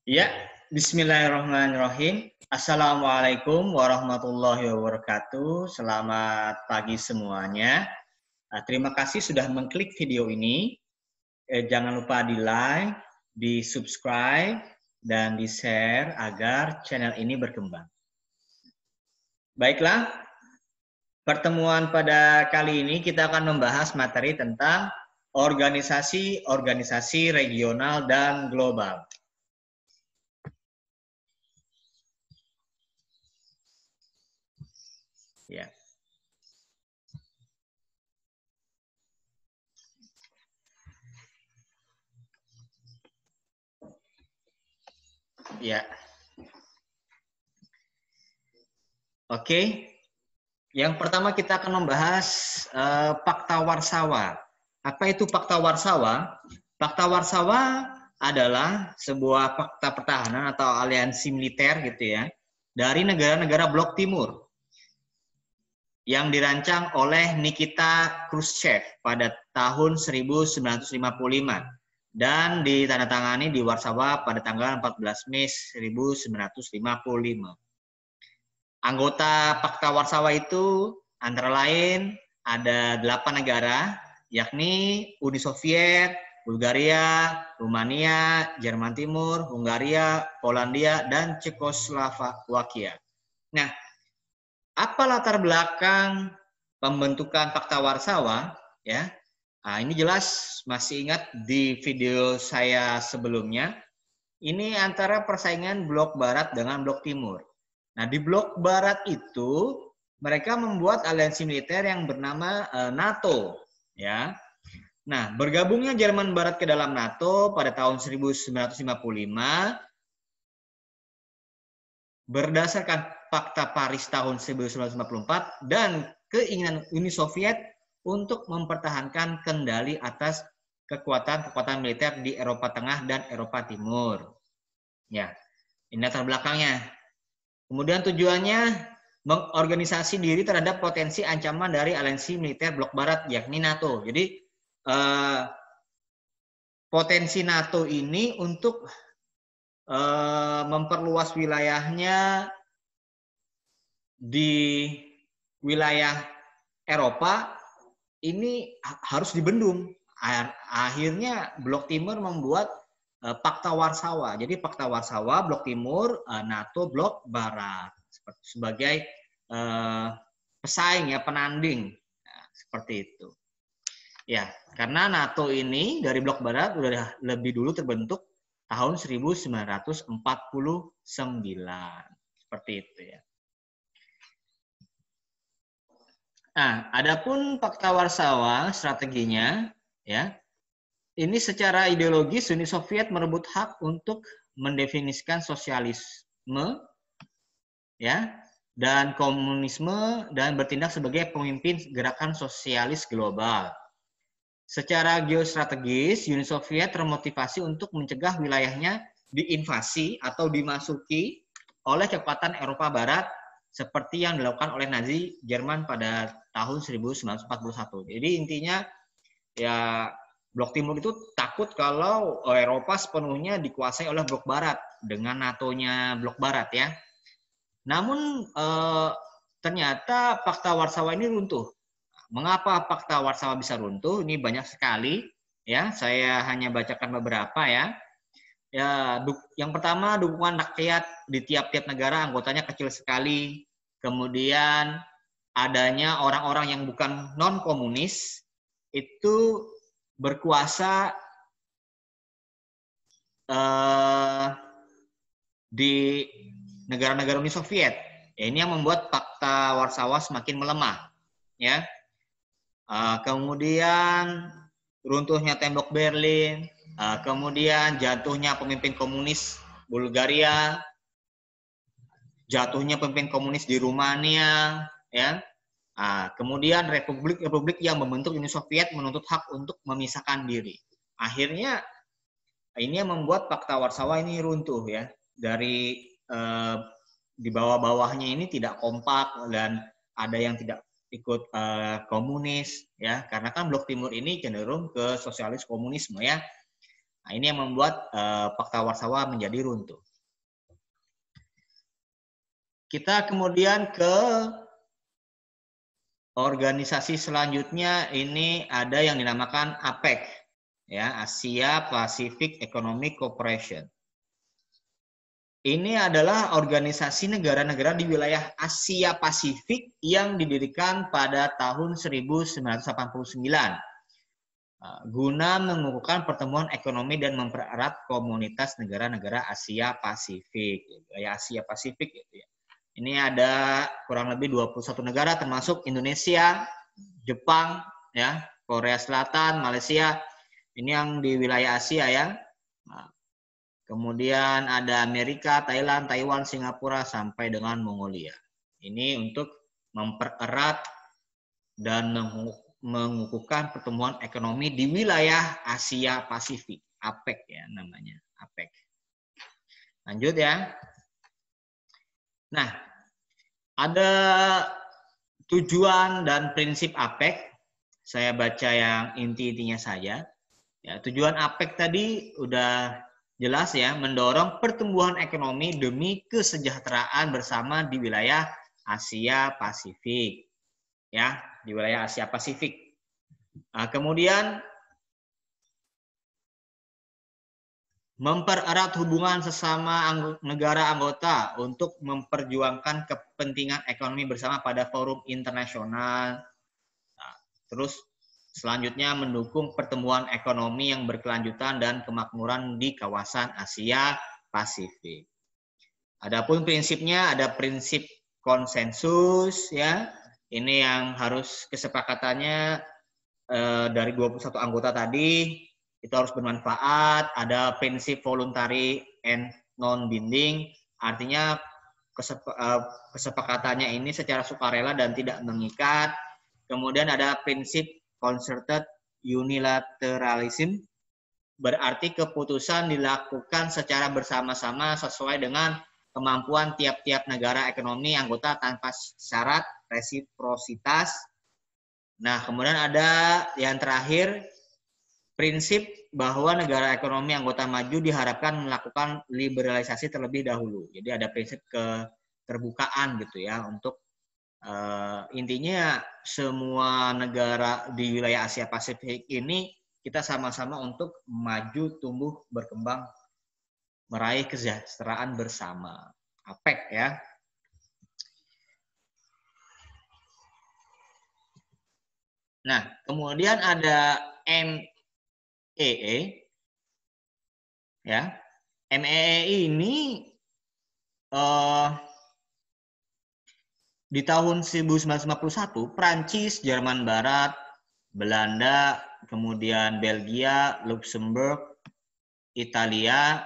Ya, bismillahirrahmanirrahim. Assalamualaikum warahmatullahi wabarakatuh. Selamat pagi semuanya. Terima kasih sudah mengklik video ini. Jangan lupa di like, di subscribe, dan di share agar channel ini berkembang. Baiklah, pertemuan pada kali ini kita akan membahas materi tentang organisasi-organisasi regional dan global. Ya. Ya. Oke. Yang pertama kita akan membahas Pakta Warsawa. Apa itu Pakta Warsawa? Pakta Warsawa adalah sebuah fakta pertahanan atau aliansi militer gitu ya dari negara-negara blok timur yang dirancang oleh Nikita Khrushchev pada tahun 1955 dan ditandatangani di Warsawa pada tanggal 14 Mei 1955. Anggota Pakta Warsawa itu antara lain ada 8 negara, yakni Uni Soviet, Bulgaria, Rumania, Jerman Timur, Hungaria, Polandia, dan Cekoslovakia. Nah, apa latar belakang pembentukan Pakta Warsawa? Ya, nah, ini jelas masih ingat di video saya sebelumnya. Ini antara persaingan blok Barat dengan blok Timur. Nah, di blok Barat itu mereka membuat aliansi militer yang bernama NATO, ya. Nah, bergabungnya Jerman Barat ke dalam NATO pada tahun 1955 berdasarkan Fakta Paris tahun 1954 dan keinginan Uni Soviet untuk mempertahankan kendali atas kekuatan-kekuatan militer di Eropa Tengah dan Eropa Timur. Ya, ini latar belakangnya. Kemudian tujuannya mengorganisasi diri terhadap potensi ancaman dari aliansi militer blok Barat, yakni NATO. Jadi potensi NATO ini untuk memperluas wilayahnya di wilayah Eropa ini harus dibendung. Akhirnya blok Timur membuat Pakta Warsawa. Jadi Pakta Warsawa blok Timur, NATO blok Barat sebagai pesaing ya, penanding. Nah, seperti itu. Ya, karena NATO ini dari blok Barat sudah lebih dulu terbentuk tahun 1949. Seperti itu ya. Nah, adapun Pakta Warsawa strateginya ya. Ini secara ideologis Uni Soviet merebut hak untuk mendefinisikan sosialisme ya dan komunisme dan bertindak sebagai pemimpin gerakan sosialis global. Secara geostrategis, Uni Soviet termotivasi untuk mencegah wilayahnya diinvasi atau dimasuki oleh kekuatan Eropa Barat seperti yang dilakukan oleh Nazi Jerman pada tahun 1941. Jadi intinya ya Blok Timur itu takut kalau Eropa sepenuhnya dikuasai oleh Blok Barat dengan NATO-nya Blok Barat ya. Namun ternyata Pakta Warsawa ini runtuh. Mengapa Pakta Warsawa bisa runtuh? Ini banyak sekali ya. Saya hanya bacakan beberapa ya. Ya, yang pertama dukungan rakyat di tiap-tiap negara anggotanya kecil sekali. Kemudian adanya orang-orang yang bukan non komunis itu berkuasa di negara-negara Uni Soviet. Ya, ini yang membuat Pakta Warsawa semakin melemah. Ya. Kemudian runtuhnya tembok Berlin, kemudian jatuhnya pemimpin komunis Bulgaria, jatuhnya pemimpin komunis di Rumania, ya. Kemudian republik-republik yang membentuk Uni Soviet menuntut hak untuk memisahkan diri. Akhirnya ini yang membuat Pakta Warsawa ini runtuh ya. Dari di bawah-bawahnya ini tidak kompak dan ada yang tidak ikut komunis ya, karena kan blok timur ini cenderung ke sosialis komunisme ya. Nah, ini yang membuat Fakta Warsawa menjadi runtuh. Kita kemudian ke organisasi selanjutnya, ini ada yang dinamakan APEC, ya, Asia Pacific Economic Cooperation. Ini adalah organisasi negara-negara di wilayah Asia Pasifik yang didirikan pada tahun 1989 guna mengukuhkan pertemuan ekonomi dan mempererat komunitas negara-negara Asia Pasifik. Wilayah Asia Pasifik gitu ya. Ini ada kurang lebih 21 negara termasuk Indonesia, Jepang, ya, Korea Selatan, Malaysia. Ini yang di wilayah Asia ya. Kemudian ada Amerika, Thailand, Taiwan, Singapura, sampai dengan Mongolia. Ini untuk mempererat dan mengukuhkan pertemuan ekonomi di wilayah Asia Pasifik. APEC ya namanya, APEC. Lanjut ya. Nah, ada tujuan dan prinsip APEC. Saya baca yang inti-intinya saja. Ya, tujuan APEC tadi udah jelas ya, mendorong pertumbuhan ekonomi demi kesejahteraan bersama di wilayah Asia Pasifik. Ya, di wilayah Asia Pasifik. Nah, kemudian mempererat hubungan sesama negara anggota untuk memperjuangkan kepentingan ekonomi bersama pada forum internasional. Nah, terus selanjutnya mendukung pertumbuhan ekonomi yang berkelanjutan dan kemakmuran di kawasan Asia Pasifik. Adapun prinsipnya ada prinsip konsensus ya. Ini yang harus kesepakatannya dari 21 anggota tadi itu harus bermanfaat. Ada prinsip voluntary and non-binding, artinya kesepakatannya ini secara sukarela dan tidak mengikat. Kemudian ada prinsip concerted unilateralism, berarti keputusan dilakukan secara bersama-sama sesuai dengan kemampuan tiap-tiap negara ekonomi anggota tanpa syarat resiprositas. Nah, kemudian ada yang terakhir, prinsip bahwa negara ekonomi anggota maju diharapkan melakukan liberalisasi terlebih dahulu. Jadi ada prinsip keterbukaan gitu ya untuk intinya semua negara di wilayah Asia Pasifik ini kita sama-sama untuk maju, tumbuh, berkembang, meraih kesejahteraan bersama. APEC ya. Nah, kemudian ada MEE ya. MEE ini di tahun 1951 Prancis, Jerman Barat, Belanda, kemudian Belgia, Luxembourg, Italia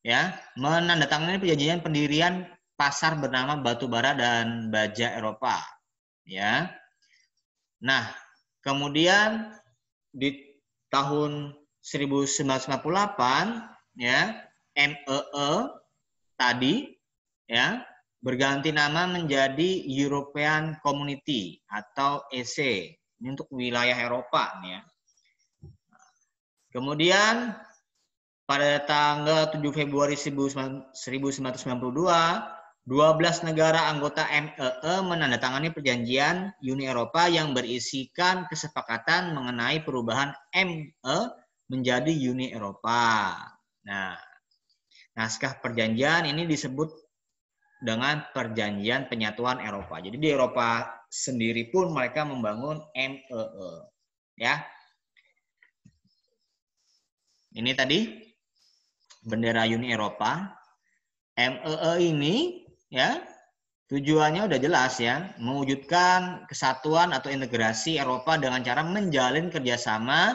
ya menandatangani perjanjian pendirian pasar bernama batu bara dan baja Eropa ya. Nah, kemudian di tahun 1998 ya MEE tadi ya berganti nama menjadi European Community atau EC. Ini untuk wilayah Eropa nih ya. Kemudian pada tanggal 7 Februari 1992, 12 negara anggota MEE menandatangani perjanjian Uni Eropa yang berisikan kesepakatan mengenai perubahan ME menjadi Uni Eropa. Nah, naskah perjanjian ini disebut dengan Perjanjian Penyatuan Eropa. Jadi di Eropa sendiri pun mereka membangun MEE. Ya. Ini tadi bendera Uni Eropa. MEE ini ya tujuannya udah jelas ya, mewujudkan kesatuan atau integrasi Eropa dengan cara menjalin kerjasama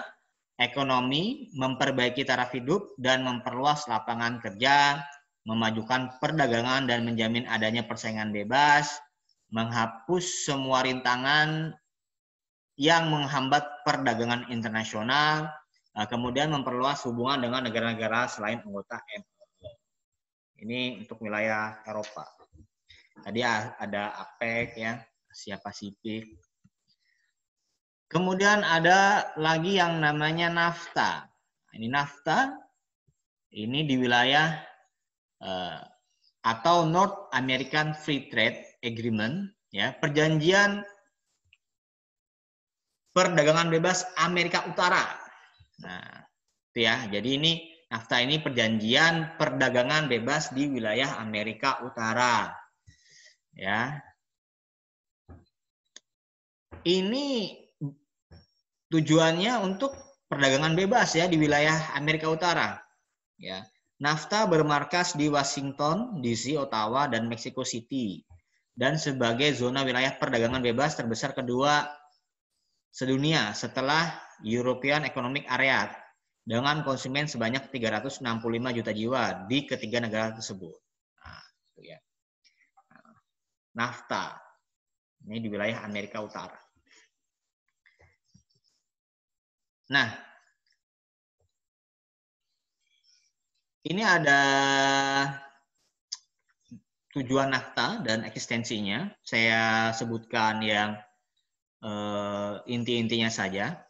ekonomi, memperbaiki taraf hidup, dan memperluas lapangan kerja, memajukan perdagangan dan menjamin adanya persaingan bebas, menghapus semua rintangan yang menghambat perdagangan internasional, kemudian memperluas hubungan dengan negara-negara selain anggota MEE. Ini untuk wilayah Eropa. Tadi ada APEC ya, Asia Pasifik. Kemudian ada lagi yang namanya NAFTA. Ini NAFTA Ini di wilayah atau North American Free Trade Agreement, ya, perjanjian perdagangan bebas Amerika Utara. Nah, itu ya. Jadi ini NAFTA ini perjanjian perdagangan bebas di wilayah Amerika Utara. Ya. Ini tujuannya untuk perdagangan bebas ya di wilayah Amerika Utara. Ya. NAFTA bermarkas di Washington DC, Ottawa, dan Mexico City, dan sebagai zona wilayah perdagangan bebas terbesar kedua sedunia setelah European Economic Area dengan konsumen sebanyak 365 juta jiwa di ketiga negara tersebut. Nah, itu ya. NAFTA ini di wilayah Amerika Utara. Nah, ini ada tujuan NAFTA dan eksistensinya. Saya sebutkan yang inti-intinya saja.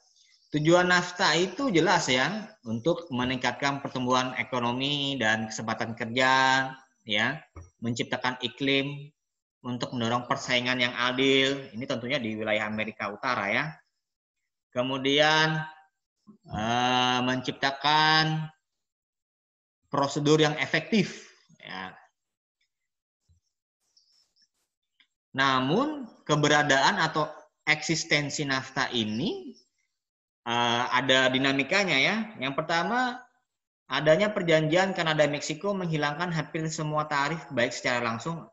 Tujuan NAFTA itu jelas ya, untuk meningkatkan pertumbuhan ekonomi dan kesempatan kerja, ya, menciptakan iklim untuk mendorong persaingan yang adil. Ini tentunya di wilayah Amerika Utara ya. Kemudian menciptakan prosedur yang efektif. Ya. Namun keberadaan atau eksistensi NAFTA ini ada dinamikanya ya. Yang pertama, adanya perjanjian Kanada Meksiko menghilangkan hampir semua tarif baik secara langsung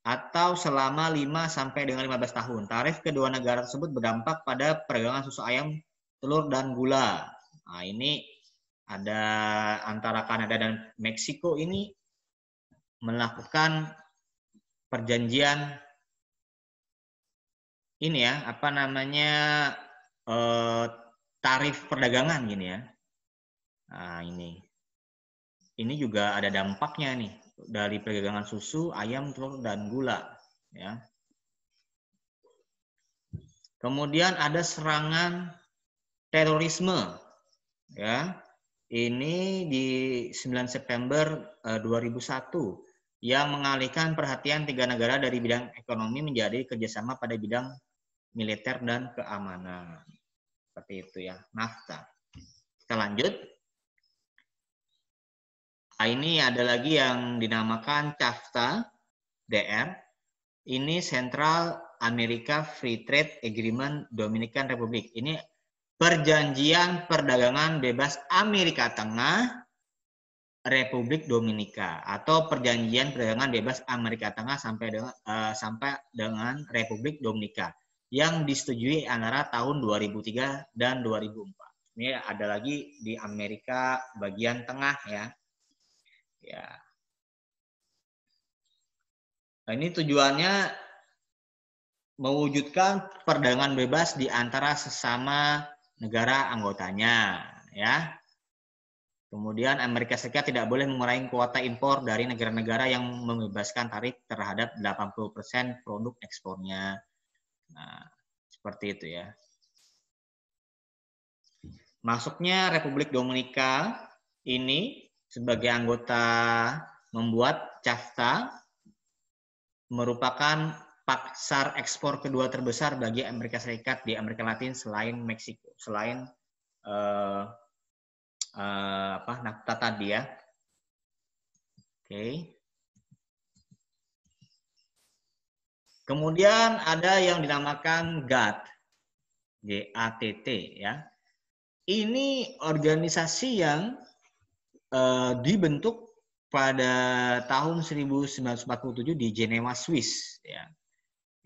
atau selama 5 sampai dengan 15 tahun. Tarif kedua negara tersebut berdampak pada perdagangan susu ayam, telur, dan gula. Nah, ini ada antara Kanada dan Meksiko ini melakukan perjanjian ini ya, apa namanya, tarif perdagangan gini ya. Nah, ini juga ada dampaknya nih dari perdagangan susu, ayam, telur, dan gula ya. Kemudian ada serangan terorisme ya. Ini di 9 September 2001 yang mengalihkan perhatian 3 negara dari bidang ekonomi menjadi kerjasama pada bidang militer dan keamanan. Seperti itu ya, NAFTA. Kita lanjut. Nah, ini ada lagi yang dinamakan CAFTA DR. Ini Central America Free Trade Agreement Dominican Republic. Ini perjanjian perdagangan bebas Amerika Tengah Republik Dominika, atau perjanjian perdagangan bebas Amerika Tengah sampai dengan Republik Dominika yang disetujui antara tahun 2003 dan 2004. Ini ada lagi di Amerika bagian tengah ya. Ya. Nah, ini tujuannya mewujudkan perdagangan bebas di antara sesama negara anggotanya, ya. Kemudian Amerika Serikat tidak boleh mengurangi kuota impor dari negara-negara yang membebaskan tarif terhadap 80% produk ekspornya. Nah, seperti itu ya. Masuknya Republik Dominika ini sebagai anggota membuat CAFTA merupakan pasar ekspor kedua terbesar bagi Amerika Serikat di Amerika Latin selain Meksiko, selain NAFTA tadi ya. Oke. Kemudian ada yang dinamakan GATT, GATT ya. Ini organisasi yang dibentuk pada tahun 1947 di Jenewa, Swiss ya.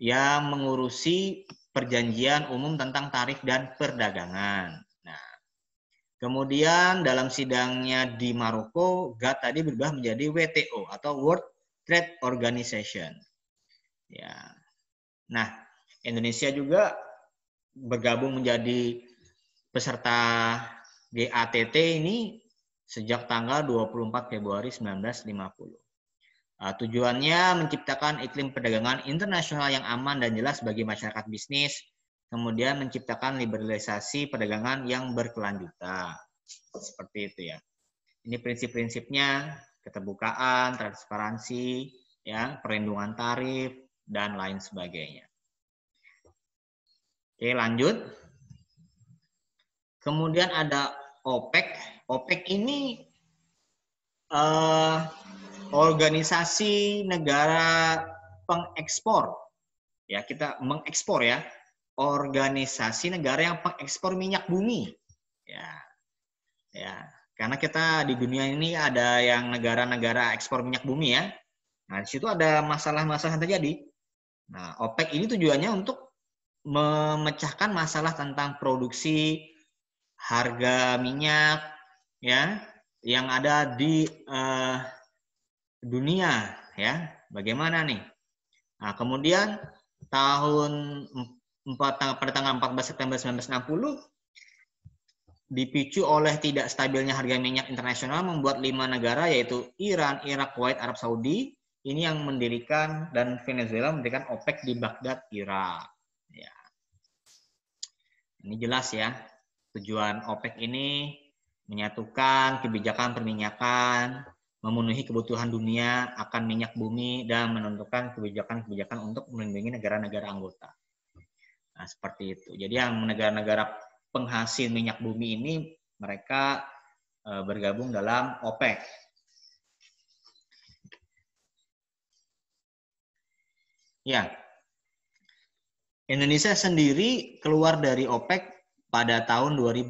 Yang mengurusi perjanjian umum tentang tarif dan perdagangan. Nah, kemudian dalam sidangnya di Maroko, GATT tadi berubah menjadi WTO atau World Trade Organization. Ya. Nah, Indonesia juga bergabung menjadi peserta GATT ini sejak tanggal 24 Februari 1950. Tujuannya menciptakan iklim perdagangan internasional yang aman dan jelas bagi masyarakat bisnis, kemudian menciptakan liberalisasi perdagangan yang berkelanjutan. Seperti itu ya. Ini prinsip-prinsipnya, keterbukaan, transparansi, ya, perlindungan tarif, dan lain sebagainya. Oke, lanjut. Kemudian ada OPEC. OPEC ini organisasi negara pengekspor. Ya, kita mengekspor ya. Organisasi negara yang pengekspor minyak bumi. Ya. Karena kita di dunia ini ada yang negara-negara ekspor minyak bumi ya. Nah, di situ ada masalah-masalah yang terjadi. Nah, OPEC ini tujuannya untuk memecahkan masalah tentang produksi, harga minyak, ya, yang ada di dunia, ya. Bagaimana nih? Nah, kemudian pada tanggal 14 September 1960 dipicu oleh tidak stabilnya harga minyak internasional membuat 5 negara yaitu Iran, Irak, Kuwait, Arab Saudi ini yang mendirikan dan Venezuela mendirikan OPEC di Baghdad, Irak. Ya. Ini jelas ya, tujuan OPEC ini menyatukan kebijakan perminyakan, memenuhi kebutuhan dunia akan minyak bumi dan menentukan kebijakan-kebijakan untuk melindungi negara-negara anggota. Nah, seperti itu. Jadi yang negara-negara penghasil minyak bumi ini mereka bergabung dalam OPEC. Ya, Indonesia sendiri keluar dari OPEC pada tahun 2008.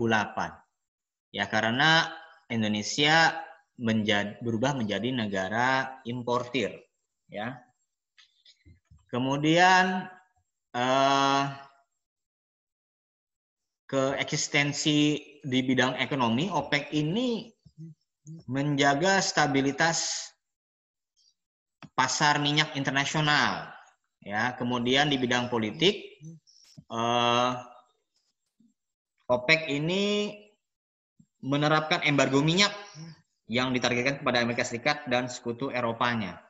Ya, karena Indonesia berubah menjadi negara importir. Ya. Kemudian keeksistensi di bidang ekonomi, OPEC ini menjaga stabilitas pasar minyak internasional. Ya, kemudian di bidang politik, OPEC ini menerapkan embargo minyak yang ditargetkan kepada Amerika Serikat dan sekutu Eropanya.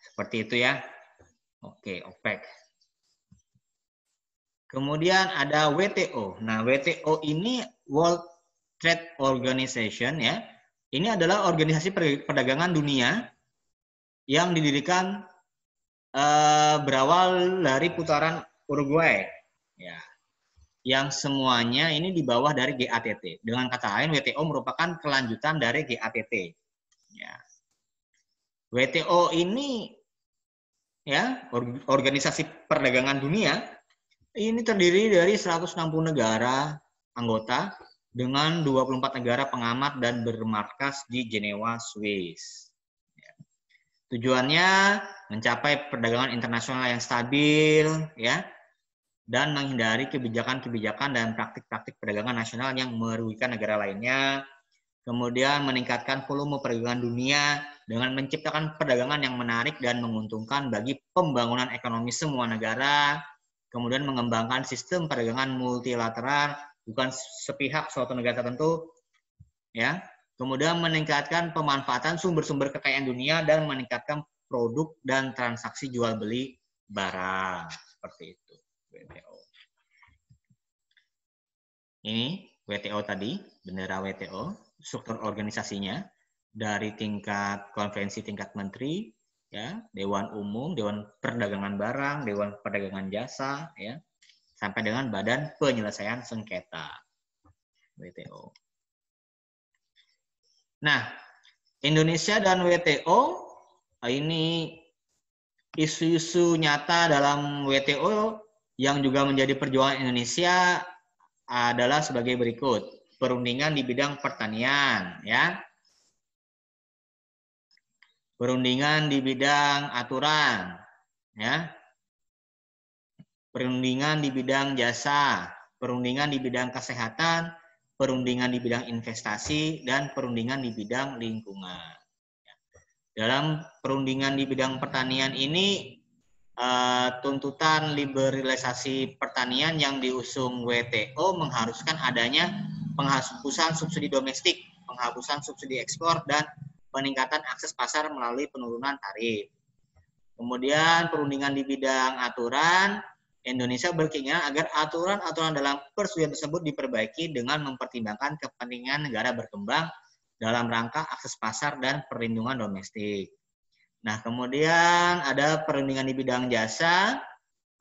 Seperti itu ya. Oke, OPEC. Kemudian ada WTO. Nah, WTO ini World Trade Organization ya. Ini adalah organisasi perdagangan dunia yang didirikan berawal dari putaran Uruguay. Ya. Yang semuanya ini di bawah dari GATT. Dengan kata lain, WTO merupakan kelanjutan dari GATT. Ya. WTO ini ya organisasi perdagangan dunia ini terdiri dari 160 negara anggota dengan 24 negara pengamat dan bermarkas di Jenewa, Swiss. Ya. Tujuannya mencapai perdagangan internasional yang stabil, ya, dan menghindari kebijakan-kebijakan dan praktik-praktik perdagangan nasional yang merugikan negara lainnya. Kemudian meningkatkan volume perdagangan dunia dengan menciptakan perdagangan yang menarik dan menguntungkan bagi pembangunan ekonomi semua negara. Kemudian mengembangkan sistem perdagangan multilateral, bukan sepihak suatu negara tertentu, ya. Kemudian meningkatkan pemanfaatan sumber-sumber kekayaan dunia dan meningkatkan produk dan transaksi jual beli barang. Seperti itu. WTO. Ini WTO tadi, bendera WTO, struktur organisasinya dari tingkat konvensi tingkat menteri, ya, Dewan Umum, Dewan Perdagangan Barang, Dewan Perdagangan Jasa, ya, sampai dengan Badan Penyelesaian Sengketa WTO. Nah, Indonesia dan WTO ini isu-isu nyata dalam WTO yang juga menjadi perjuangan Indonesia adalah sebagai berikut. Perundingan di bidang pertanian, ya. Perundingan di bidang aturan, ya. Perundingan di bidang jasa, perundingan di bidang kesehatan, perundingan di bidang investasi, dan perundingan di bidang lingkungan. Dalam perundingan di bidang pertanian ini, tuntutan liberalisasi pertanian yang diusung WTO mengharuskan adanya penghapusan subsidi domestik, penghapusan subsidi ekspor, dan peningkatan akses pasar melalui penurunan tarif. Kemudian perundingan di bidang aturan Indonesia berkeinginan agar aturan-aturan dalam persetujuan tersebut diperbaiki dengan mempertimbangkan kepentingan negara berkembang dalam rangka akses pasar dan perlindungan domestik. Nah, kemudian ada perundingan di bidang jasa.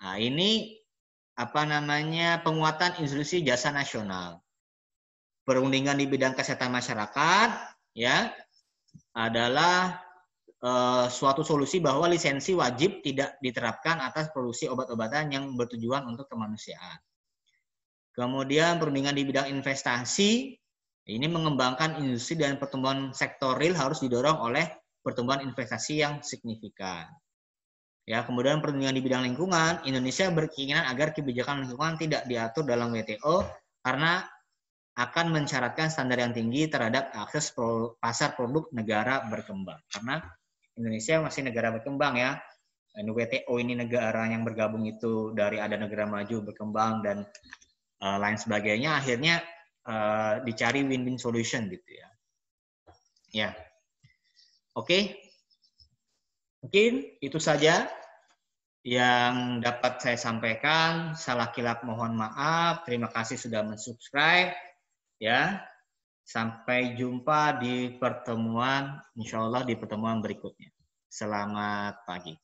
Nah, ini penguatan institusi jasa nasional. Perundingan di bidang kesehatan masyarakat ya adalah suatu solusi bahwa lisensi wajib tidak diterapkan atas produksi obat-obatan yang bertujuan untuk kemanusiaan. Kemudian perundingan di bidang investasi, ini mengembangkan industri dan pertumbuhan sektor real harus didorong oleh pertumbuhan investasi yang signifikan. Ya, kemudian perundingan di bidang lingkungan, Indonesia berkeinginan agar kebijakan lingkungan tidak diatur dalam WTO karena akan mensyaratkan standar yang tinggi terhadap akses pasar produk negara berkembang. Karena Indonesia masih negara berkembang ya. WTO ini negara yang bergabung itu dari ada negara maju, berkembang, dan lain sebagainya. Akhirnya dicari win-win solution gitu ya. Ya, oke. Mungkin itu saja yang dapat saya sampaikan. Salah kilap mohon maaf. Terima kasih sudah mensubscribe. Ya, sampai jumpa di pertemuan, insya Allah di pertemuan berikutnya. Selamat pagi.